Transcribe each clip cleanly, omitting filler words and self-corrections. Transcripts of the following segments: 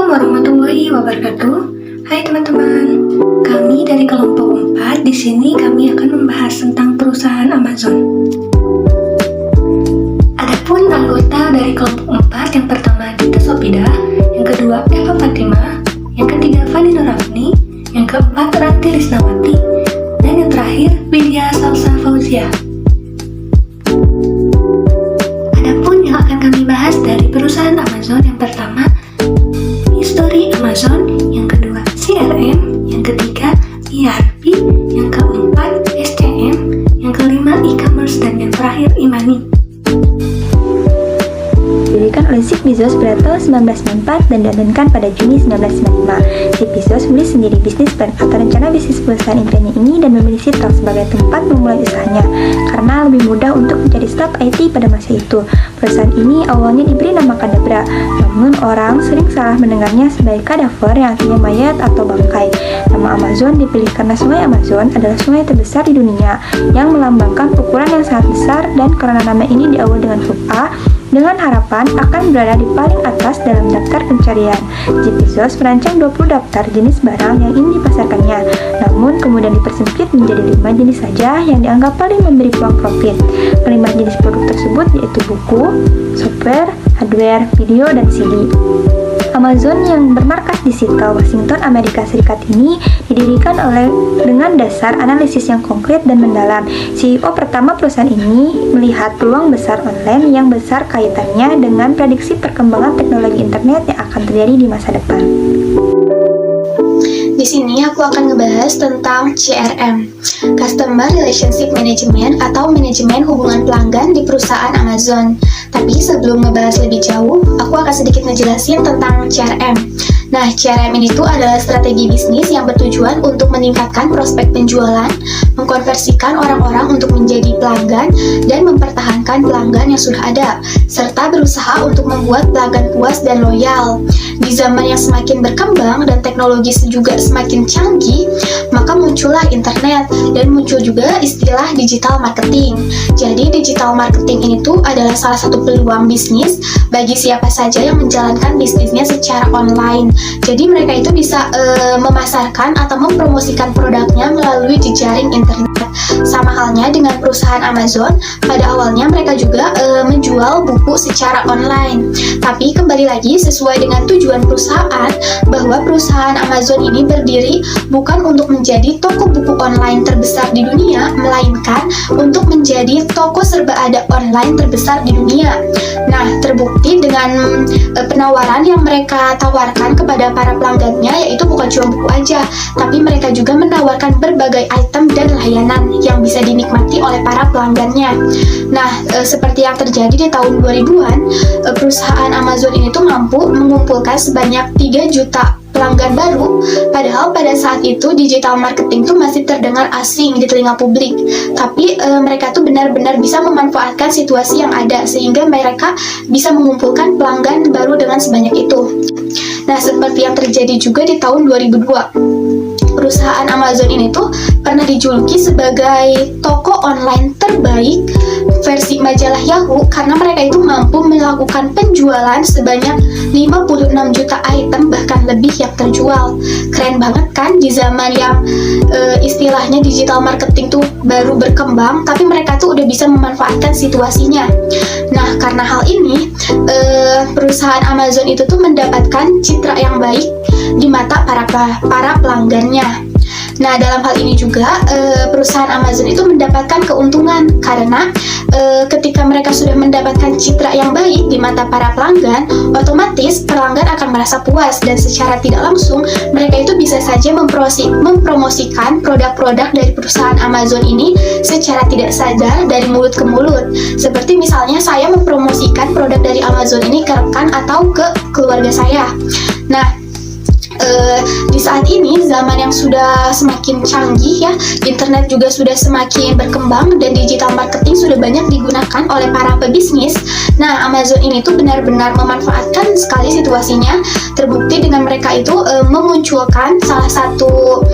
Assalamualaikum warahmatullahi wabarakatuh. Hai teman-teman, kami dari kelompok 4 di sini kami akan membahas tentang perusahaan Amazon. Adapun anggota dari kelompok 4 yang pertama Dita Sopida, yang kedua Eva Fatima, yang ketiga Fani Nurafni, yang keempat Ranti Risnawati, dan yang terakhir Widya Salsa Fauzia. Adapun yang akan kami bahas dari perusahaan Amazon yang pertama History Amazon, yang kedua CRM, yang ketiga ERP, yang keempat SCM, yang kelima e-commerce, dan yang terakhir e-money. Didirikan oleh Steve Bezos pada tahun 1994 dan diadakan pada Juni 1995. Steve Bezos menulis sendiri bisnis plan atau rencana bisnis perusahaan impiannya ini dan memilih Seattle sebagai tempat memulai usahanya karena lebih mudah untuk mencari staf IT pada masa itu. Perusahaan ini awalnya diberi nama Kadabra, namun orang sering salah mendengarnya sebagai Kadaver yang artinya mayat atau bangkai. Nama Amazon dipilih karena sungai Amazon adalah sungai terbesar di dunia yang melambangkan ukuran yang sangat besar, dan karena nama ini diawali dengan huruf A dengan harapan akan berada di paling atas dalam daftar pencarian. Jeff Bezos merancang 20 daftar jenis barang yang ingin dipasarkannya, namun kemudian dipersempit menjadi 5 jenis saja yang dianggap paling memberi peluang profit. Kelima jenis produk tersebut yaitu buku, software, hardware, video, dan CD. Amazon yang bermarkas di Seattle, Washington, Amerika Serikat ini didirikan dengan dasar analisis yang konkret dan mendalam. CEO pertama perusahaan ini melihat peluang besar online yang besar kaitannya dengan prediksi perkembangan teknologi internet yang akan terjadi di masa depan. Di sini aku akan ngebahas tentang CRM, Customer Relationship Management atau manajemen hubungan pelanggan di perusahaan Amazon. Tapi sebelum ngebahas lebih jauh, aku akan sedikit ngejelasin tentang CRM. Nah, CRM ini tuh adalah strategi bisnis yang bertujuan untuk meningkatkan prospek penjualan, mengkonversikan orang-orang untuk menjadi pelanggan, dan mempertahankan pelanggan yang sudah ada, serta berusaha untuk membuat pelanggan puas dan loyal. Di zaman yang semakin berkembang dan teknologi juga semakin canggih, maka muncullah internet dan muncul juga istilah digital marketing. Jadi digital marketing ini tuh adalah salah satu peluang bisnis bagi siapa saja yang menjalankan bisnisnya secara online. Jadi mereka itu bisa memasarkan atau mempromosikan produknya melalui jejaring internet. Sama halnya dengan perusahaan Amazon, pada awalnya mereka juga menjual buku secara online. Tapi kembali lagi sesuai dengan tujuan perusahaan, bahwa perusahaan Amazon ini berdiri bukan untuk menjadi toko buku online terbesar di dunia, melainkan untuk menjadi toko serba ada online terbesar di dunia. Nah, terbukti dengan penawaran yang mereka tawarkan kepada para pelanggannya, yaitu bukan cuma buku aja, tapi mereka juga menawarkan berbagai item dan layanan yang bisa dinikmati oleh para pelanggannya. Nah, seperti yang terjadi di tahun 2000-an, perusahaan Amazon ini tuh mampu mengumpulkan sebanyak 3 juta pelanggan baru, padahal pada saat itu digital marketing tuh masih terdengar asing di telinga publik. Tapi mereka tuh benar-benar bisa memanfaatkan situasi yang ada sehingga mereka bisa mengumpulkan pelanggan baru dengan sebanyak itu. Nah, seperti yang terjadi juga di tahun 2002. Perusahaan Amazon ini tuh pernah dijuluki sebagai toko online terbaik versi majalah Yahoo karena mereka itu mampu melakukan penjualan sebanyak 56 juta item, bahkan lebih yang terjual. Keren banget kan, di zaman yang istilahnya digital marketing tuh baru berkembang, tapi mereka tuh udah bisa memanfaatkan situasinya. Nah, karena hal ini perusahaan Amazon itu tuh mendapatkan citra yang baik di mata para pelanggannya. Nah, dalam hal ini juga perusahaan Amazon itu mendapatkan keuntungan karena ketika mereka sudah mendapatkan citra yang baik di mata para pelanggan, otomatis pelanggan akan merasa puas dan secara tidak langsung mereka itu bisa saja mempromosikan produk-produk dari perusahaan Amazon ini secara tidak sadar dari mulut ke mulut. Seperti misalnya saya mempromosikan produk dari Amazon ini ke rekan atau ke keluarga saya. Nah, di saat ini zaman yang sudah semakin canggih ya, internet juga sudah semakin berkembang dan digital marketing sudah banyak digunakan oleh para pebisnis. Nah, Amazon ini tuh benar-benar memanfaatkan sekali situasinya. Terbukti dengan mereka itu memunculkan salah satu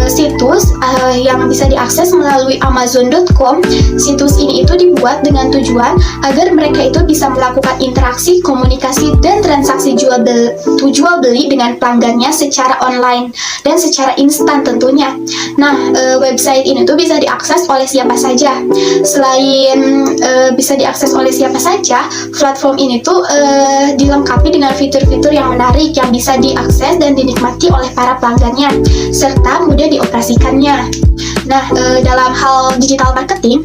situs yang bisa diakses melalui Amazon.com. Situs ini itu dibuat dengan tujuan agar mereka itu bisa melakukan interaksi, komunikasi, dan transaksi jual beli dengan pelanggannya secara online dan secara instan tentunya. Nah, website ini tuh bisa diakses oleh siapa saja. Selain bisa diakses oleh siapa saja, platform ini tuh dilengkapi dengan fitur-fitur yang menarik yang bisa diakses dan dinikmati oleh para pelanggannya serta mudah dioperasikannya. Nah, dalam hal digital marketing,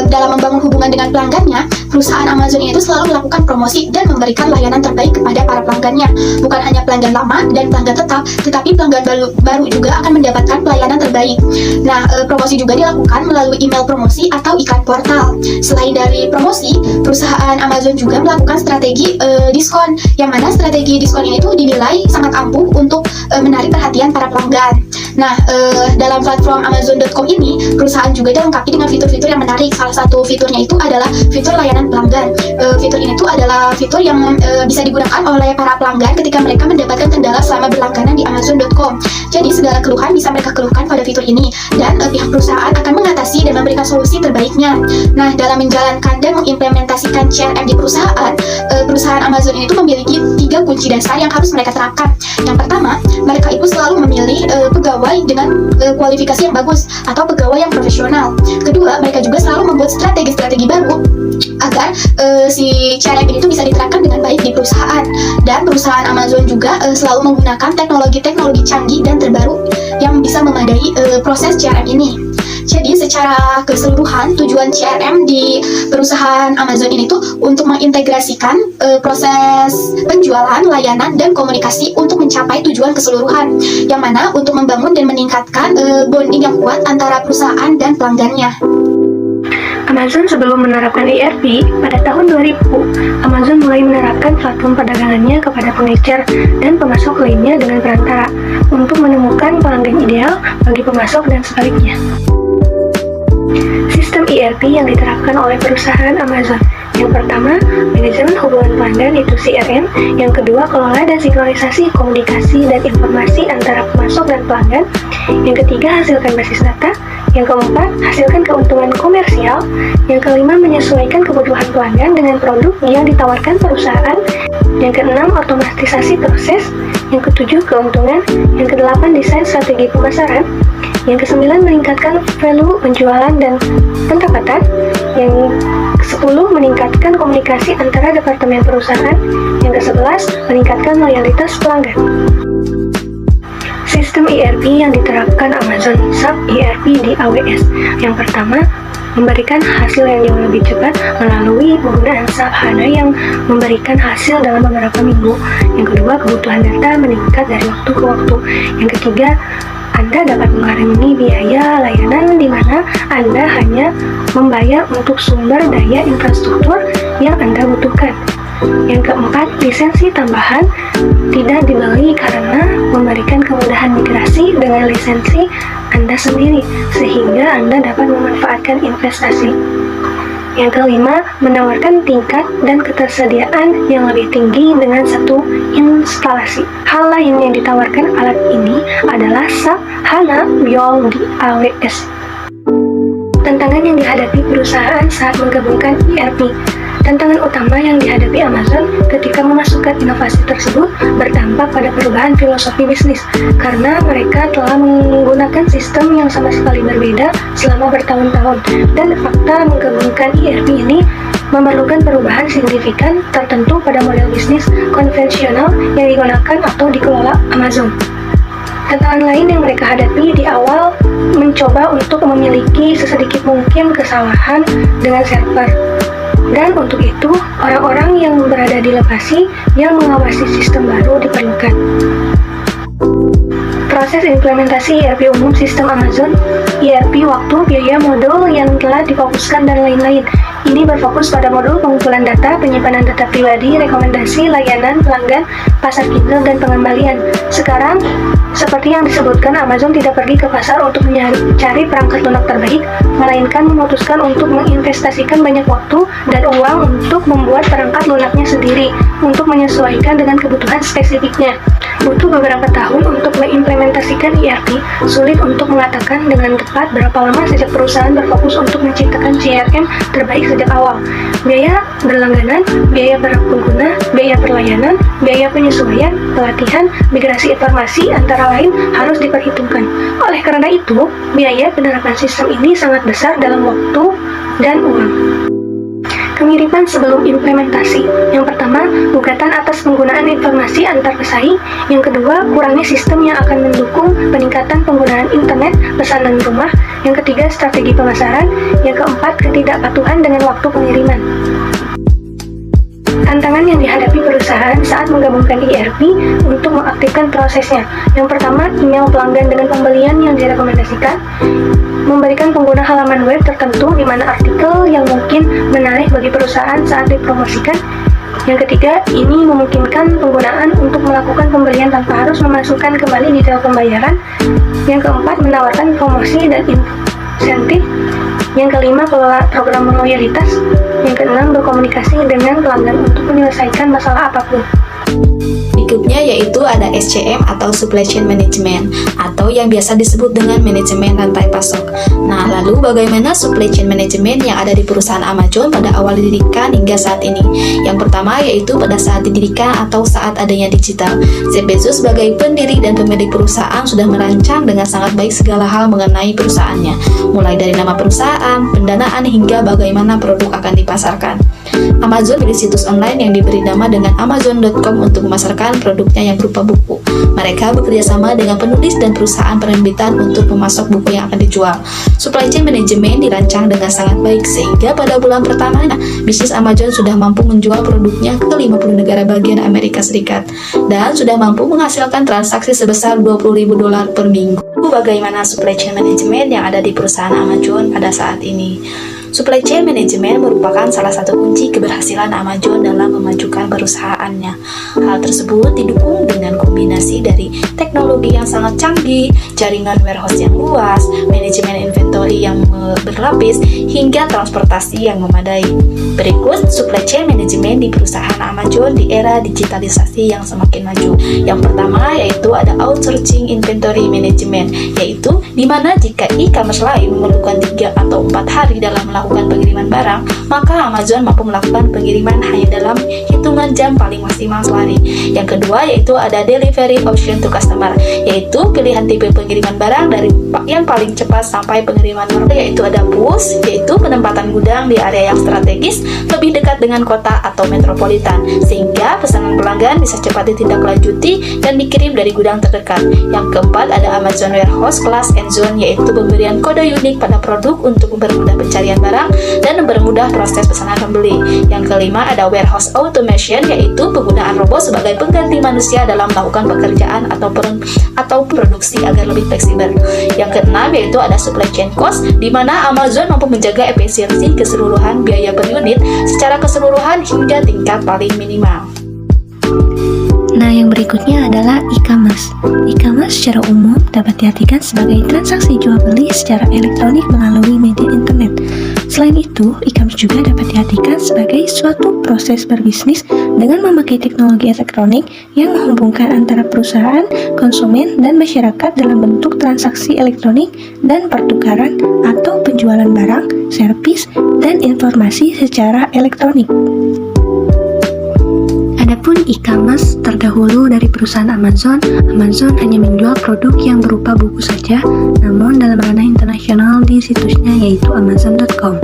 dalam membangun hubungan dengan pelanggannya, perusahaan Amazon itu selalu melakukan promosi dan memberikan layanan terbaik kepada para pelanggannya. Bukan hanya pelanggan lama dan pelanggan tetap, tetapi pelanggan baru juga akan mendapatkan pelayanan terbaik. Nah, promosi juga dilakukan melalui email promosi atau iklan portal. Selain dari promosi, perusahaan Amazon juga melakukan strategi diskon, yang mana strategi diskon ini tuh dinilai sangat ampuh untuk menarik perhatian para pelanggan. Nah, dalam platform Amazon.com ini, perusahaan juga dilengkapi dengan fitur-fitur yang menarik. Salah satu fiturnya itu adalah fitur layanan pelanggan. Fitur ini tuh adalah fitur yang bisa digunakan oleh para pelanggan ketika mereka mendapatkan kendala selama berlangganan di Amazon.com. Jadi segala keluhan bisa mereka keluhkan pada fitur ini, dan pihak perusahaan akan mengatasi dan memberikan solusi terbaiknya. Nah, dalam menjalankan dan mengimplementasikan CRM di perusahaan, perusahaan Amazon ini tuh memiliki 3 kunci dasar yang harus mereka terapkan. Yang pertama, mereka itu selalu memilih pegawai dengan kualifikasi yang bagus atau pegawai yang profesional. Kedua, mereka juga selalu membuat strategi-strategi baru agar si CRM ini tuh bisa diterapkan dengan baik di perusahaan. Dan perusahaan Amazon juga selalu menggunakan teknologi-teknologi canggih dan terbaru yang bisa memadai proses CRM ini. Jadi secara keseluruhan tujuan CRM di perusahaan Amazon ini tuh untuk mengintegrasikan proses penjualan, layanan, dan komunikasi untuk mencapai tujuan keseluruhan, yang mana untuk membangun dan meningkatkan bonding yang kuat antara perusahaan dan pelanggannya. Amazon sebelum menerapkan ERP, pada tahun 2000, Amazon mulai menerapkan platform perdagangannya kepada pengecer dan pemasok lainnya dengan perantara untuk menemukan pelanggan ideal bagi pemasok dan sebaliknya. Sistem ERP yang diterapkan oleh perusahaan Amazon. Yang pertama, manajemen hubungan pelanggan itu CRM. Yang kedua, kelola dan sinkronisasi komunikasi dan informasi antara pemasok dan pelanggan. Yang ketiga, hasilkan basis data. Yang keempat, hasilkan keuntungan komersial. Yang kelima, menyesuaikan kebutuhan pelanggan dengan produk yang ditawarkan perusahaan. Yang keenam, otomatisasi proses. Yang ketujuh, keuntungan. Yang kedelapan, desain strategi pemasaran. Yang kesembilan, meningkatkan value penjualan dan pendapatan. Yang ke-10, meningkatkan komunikasi antara departemen perusahaan. Yang ke-11, meningkatkan loyalitas pelanggan. Sistem ERP yang diterapkan Amazon SAP ERP di AWS. Yang pertama, memberikan hasil yang jauh lebih cepat melalui penggunaan SAP HANA yang memberikan hasil dalam beberapa minggu. Yang kedua, kebutuhan data meningkat dari waktu ke waktu. Yang ketiga, Anda dapat mengurangi biaya layanan di mana Anda hanya membayar untuk sumber daya infrastruktur yang Anda butuhkan. Yang keempat, lisensi tambahan tidak dibeli karena memberikan kemudahan migrasi dengan lisensi Anda sendiri, sehingga Anda dapat memanfaatkan investasi. Yang kelima, menawarkan tingkat dan ketersediaan yang lebih tinggi dengan satu instalasi. Hal lain yang ditawarkan alat ini adalah SAP HANA Build di AWS. Tantangan yang dihadapi perusahaan saat menggabungkan ERP. Tantangan utama yang dihadapi Amazon ketika memasukkan inovasi tersebut berdampak pada perubahan filosofi bisnis, karena mereka telah menggunakan sistem yang sama sekali berbeda selama bertahun-tahun, dan fakta menggabungkan ERP ini memerlukan perubahan signifikan tertentu pada model bisnis konvensional yang digunakan atau dikelola Amazon. Tantangan lain yang mereka hadapi di awal mencoba untuk memiliki sesedikit mungkin kesalahan dengan server. Dan untuk itu, orang-orang yang berada di lokasi yang mengawasi sistem baru diperlukan. Proses implementasi ERP umum sistem Amazon, ERP waktu, biaya, modul yang telah difokuskan, dan lain-lain. Ini berfokus pada modul pengumpulan data, penyimpanan data pribadi, rekomendasi, layanan, pelanggan, pasar Kindle, dan pengembalian. Sekarang, seperti yang disebutkan, Amazon tidak pergi ke pasar untuk mencari perangkat lunak terbaik, melainkan memutuskan untuk menginvestasikan banyak waktu dan uang untuk membuat perangkat lunaknya sendiri, untuk menyesuaikan dengan kebutuhan spesifiknya. Butuh beberapa tahun untuk mengimplementasikan ERP, sulit untuk mengatakan dengan tepat berapa lama sejak perusahaan berfokus untuk menciptakan CRM terbaik sejak awal. Biaya berlangganan, biaya pengguna, biaya perlayanan, biaya penyesuaian, pelatihan, migrasi informasi, antara lain harus diperhitungkan. Oleh karena itu, biaya penerapan sistem ini sangat besar dalam waktu dan uang. Kemiripan sebelum implementasi. Yang pertama, gugatan atas penggunaan informasi antar pesaing. Yang kedua, kurangnya sistem yang akan mendukung peningkatan penggunaan internet, pesanan rumah. Yang ketiga, strategi pemasaran. Yang keempat, ketidakpatuhan dengan waktu pengiriman. Tantangan yang dihadapi perusahaan saat menggabungkan ERP untuk mengaktifkan prosesnya. Yang pertama, email pelanggan dengan pembelian yang direkomendasikan, memberikan pengguna halaman web tertentu di mana artikel yang mungkin menarik bagi perusahaan saat dipromosikan. Yang ketiga, ini memungkinkan penggunaan untuk melakukan pembelian tanpa harus memasukkan kembali detail pembayaran. Yang keempat, menawarkan promosi dan insentif. Yang kelima, kelola program loyalitas. Yang keenam, berkomunikasi dengan pelanggan untuk menyelesaikan masalah apapun. Berikutnya yaitu ada SCM atau Supply Chain Management, atau yang biasa disebut dengan manajemen rantai pasok. Nah, lalu bagaimana Supply Chain Management yang ada di perusahaan Amazon pada awal didirikan hingga saat ini? Yang pertama yaitu pada saat didirikan atau saat adanya digital. Jeff Bezos sebagai pendiri dan pemilik perusahaan sudah merancang dengan sangat baik segala hal mengenai perusahaannya, mulai dari nama perusahaan, pendanaan, hingga bagaimana produk akan dipasarkan. Amazon memiliki situs online yang diberi nama dengan Amazon.com untuk memasarkan produknya yang berupa buku. Mereka bekerja sama dengan penulis dan perusahaan penerbitan untuk memasok buku yang akan dijual. Supply chain management dirancang dengan sangat baik sehingga pada bulan pertamanya bisnis Amazon sudah mampu menjual produknya ke 50 negara bagian Amerika Serikat dan sudah mampu menghasilkan transaksi sebesar $20.000 per minggu. Bagaimana supply chain management yang ada di perusahaan Amazon pada saat ini? Supply chain management merupakan salah satu kunci keberhasilan Amazon dalam memajukan perusahaannya. Hal tersebut didukung dengan kombinasi dari teknologi yang sangat canggih, jaringan warehouse yang luas, manajemen inventory yang berlapis, hingga transportasi yang memadai. Berikut supply chain management di perusahaan Amazon di era digitalisasi yang semakin maju. Yang pertama yaitu ada outsourcing inventory management, yaitu di mana jika e-commerce lain memerlukan 3 atau 4 hari dalam melakukan pengiriman barang, maka Amazon mampu melakukan pengiriman hanya dalam hitungan jam paling maksimal sehari. Yang kedua yaitu ada delivery option to customer, yaitu pilihan tipe pengiriman barang dari yang paling cepat sampai pengiriman normal, yaitu ada push, yaitu penempatan gudang di area yang strategis lebih dekat dengan kota atau metropolitan, sehingga pesanan pelanggan bisa cepat ditindaklanjuti dan dikirim dari gudang terdekat. Yang keempat ada Amazon Warehouse Class and Zone, yaitu pemberian kode unik pada produk untuk mempermudah pencarian barang dan mempermudah proses pesanan pembeli. Yang kelima ada Warehouse Automation, yaitu penggunaan robot sebagai pengganti manusia dalam melakukan pekerjaan atau produksi agar lebih fleksibel. Yang keenam yaitu ada Supply Chain Cost, di mana Amazon mampu menjaga efisiensi keseluruhan biaya per unit secara keseluruhan hingga tingkat paling minimal. Nah, yang berikutnya adalah e-commerce. E-commerce secara umum dapat diartikan sebagai transaksi jual beli secara elektronik melalui media internet. Selain itu, e-commerce juga dapat diartikan sebagai suatu proses berbisnis dengan memakai teknologi elektronik yang menghubungkan antara perusahaan, konsumen, dan masyarakat dalam bentuk transaksi elektronik dan pertukaran atau penjualan barang, servis, dan informasi secara elektronik. Adapun e-commerce terdahulu dari perusahaan Amazon hanya menjual produk yang berupa buku saja, namun dalam ranah internasional di situsnya yaitu Amazon.com.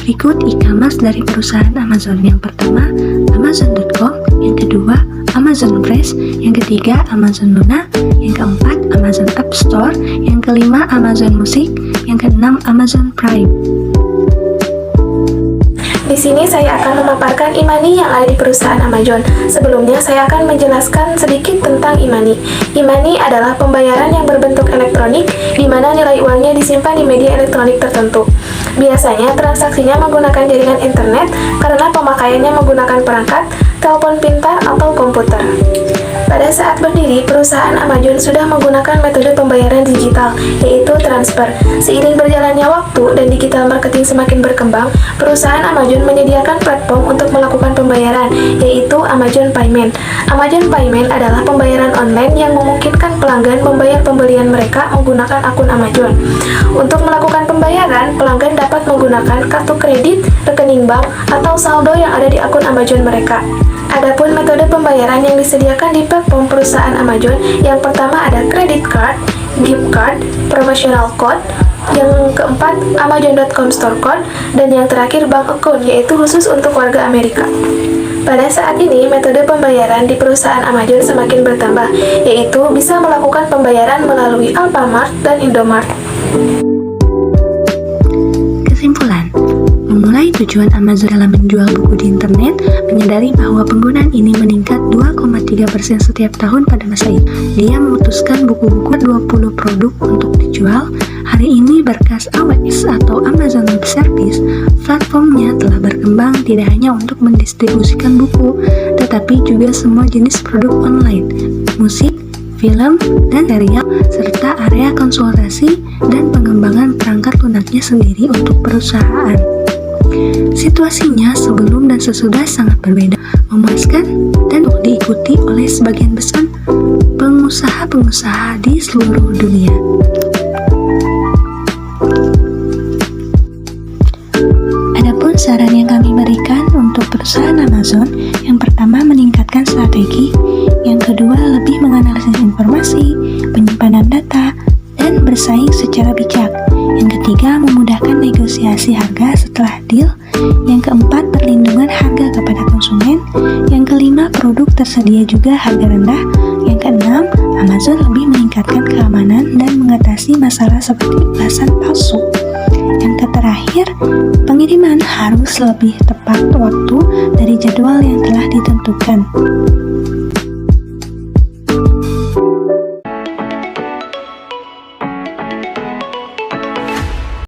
Berikut e-commerce dari perusahaan Amazon. Yang pertama, Amazon.com, yang kedua, Amazon Fresh, yang ketiga, Amazon Luna, yang keempat, Amazon App Store, yang kelima, Amazon Music, yang keenam, Amazon Prime. Di sini saya akan memaparkan e-money yang ada di perusahaan Amazon. Sebelumnya saya akan menjelaskan sedikit tentang e-money. E-money adalah pembayaran yang berbentuk elektronik, di mana nilai uangnya disimpan di media elektronik tertentu. Biasanya transaksinya menggunakan jaringan internet karena pemakaiannya menggunakan perangkat, telepon pintar, atau komputer. Pada saat berdiri, perusahaan Amazon sudah menggunakan metode pembayaran digital, yaitu transfer. Seiring berjalannya waktu dan digital marketing semakin berkembang, perusahaan Amazon menyediakan platform untuk melakukan pembayaran, yaitu Amazon Payment. Amazon Payment adalah pembayaran online yang memungkinkan pelanggan membayar pembelian mereka menggunakan akun Amazon. Untuk melakukan pembayaran, pelanggan dapat menggunakan kartu kredit, rekening bank, atau saldo yang ada di akun Amazon mereka. Adapun metode pembayaran yang disediakan di platform perusahaan Amazon, yang pertama ada credit card, gift card, promotional code, yang keempat Amazon.com store code, dan yang terakhir bank account, yaitu khusus untuk warga Amerika. Pada saat ini, metode pembayaran di perusahaan Amazon semakin bertambah, yaitu bisa melakukan pembayaran melalui Alfamart dan Indomart. Kesimpulan, memulai tujuan Amazon dalam menjual buku di internet, menyadari bahwa penggunaan ini meningkat 2,3% setiap tahun pada masa itu. Dia memutuskan buku-buku 20 produk untuk dijual. Hari ini berkas AWS atau Amazon Web Service, platformnya telah berkembang tidak hanya untuk mendistribusikan buku, tetapi juga semua jenis produk online, musik, film, dan serial, serta area konsultasi dan pengembangan perangkat lunaknya sendiri untuk perusahaan. Situasinya sebelum dan sesudah sangat berbeda, memuaskan, dan diikuti oleh sebagian besar pengusaha-pengusaha di seluruh dunia. Adapun saran yang kami berikan untuk perusahaan Amazon, yang pertama meningkatkan strategi, yang kedua lebih menganalisis informasi, penyimpanan data, dan bersaing secara bijak. Yang ketiga, memudahkan negosiasi harga setelah deal. Yang keempat, perlindungan harga kepada konsumen. Yang kelima, produk tersedia juga harga rendah. Yang keenam, Amazon lebih meningkatkan keamanan dan mengatasi masalah seperti ulasan palsu. Yang terakhir, pengiriman harus lebih tepat waktu dari jadwal yang telah ditentukan.